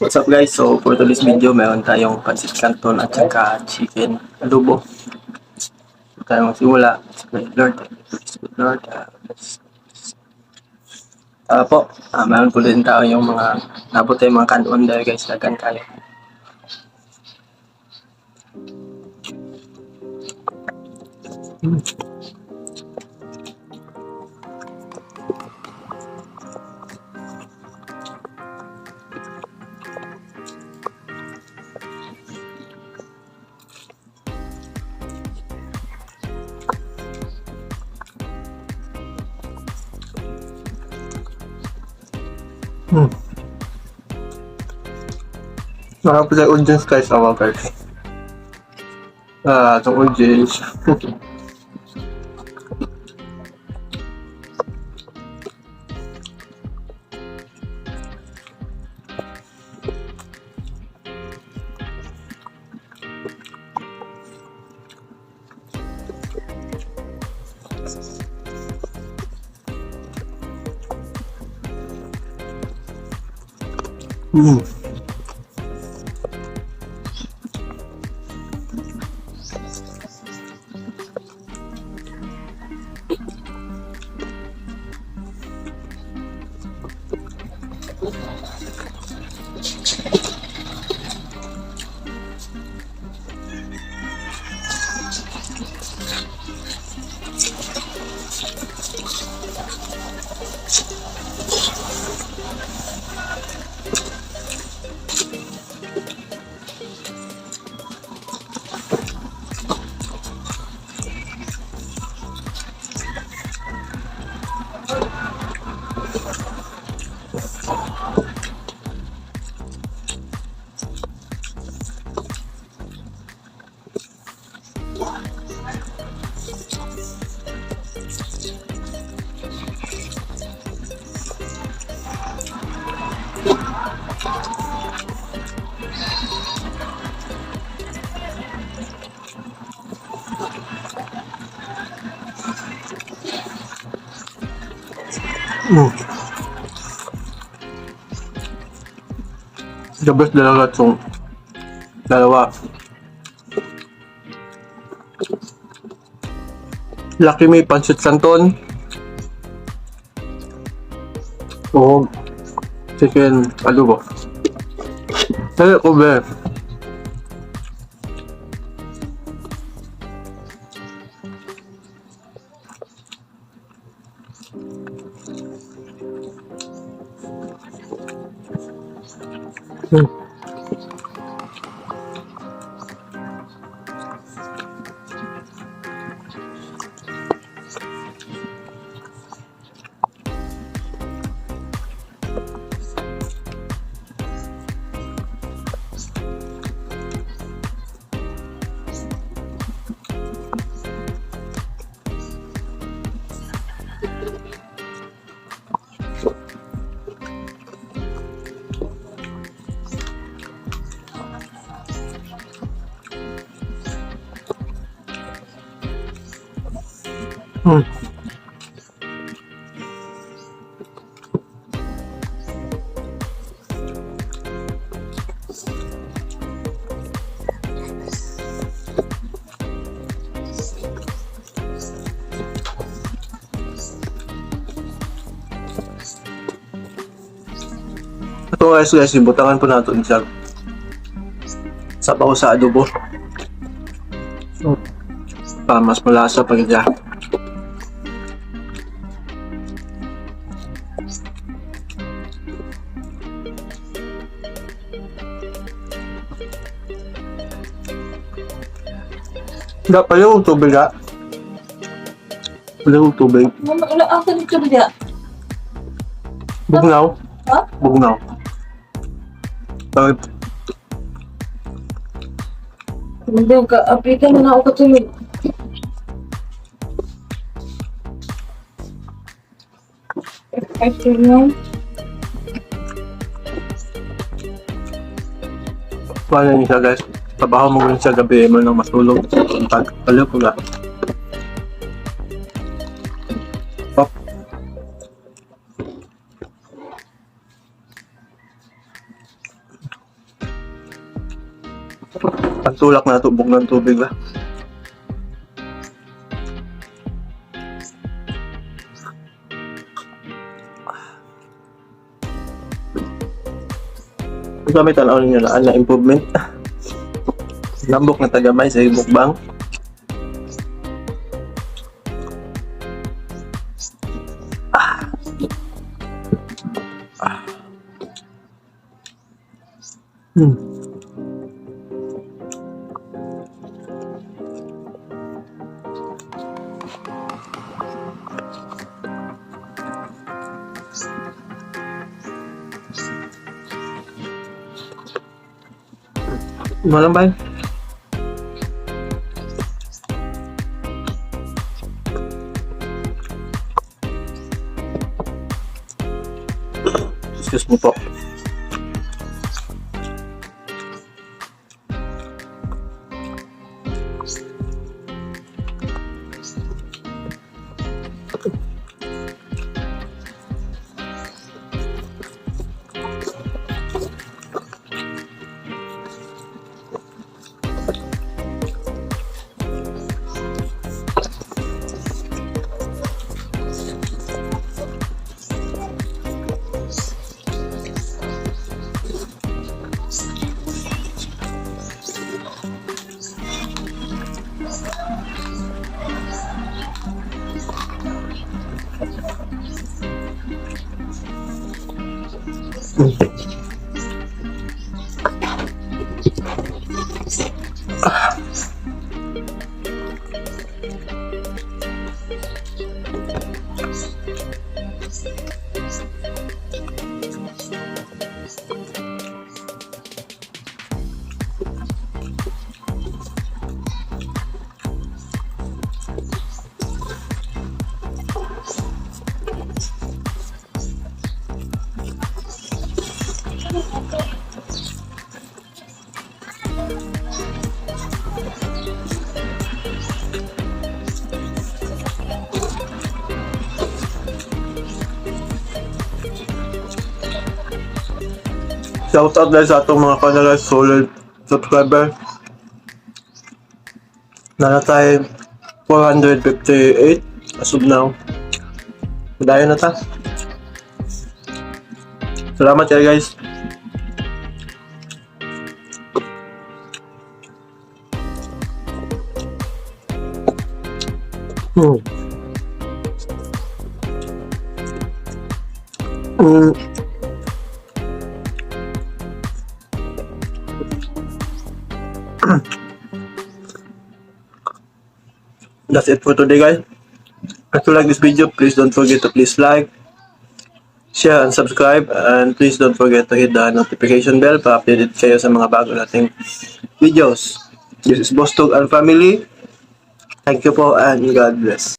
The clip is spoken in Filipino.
What's up guys? So for today's video, meron tayong pancit canton at saka chicken adobo. So tayo magsimula. Praise Lord. Praise the Lord. Meron po din tayo yung mga nabot tayong mga kanon dahil guys, lagan kayo. Nakapila audience guys, awa guys. Itong audience. The best talaga itong dalawa. Lucky May pancit canton o chicken adobo. Dali ko be. Ito guys, ibutangan po natin siya sabaw sa adobo. So, para mas malasa pag siya. Dapat yung tubig ha. Wala yung tubig. Wala ako dito ba? Bugnaw. Ha? Bugnaw. Bakit? Hindi ka, apikan na ako katulog. Afternoon. Paano niya siya guys? Trabaho mo rin siya gabi mo nang matulog. Palo ko na. Pop. Pagtulak na tubog ng tubig ba? Kung kami tanaw ninyo na improvement. Lambok na tagamay sa mukbang. Hmm. Malam ba? Excuse me po. Shout out guys sa atong mga kanala solid subscriber. Nanatay 458 as of now. Dayo na ta. Salamat kayo guys. That's it for today guys. If you like this video, please don't forget to please like, share, and subscribe. And please don't forget to hit the notification bell para updated kayo sa mga bago nating videos. This is Boss Tog and Family. Thank you po and God bless.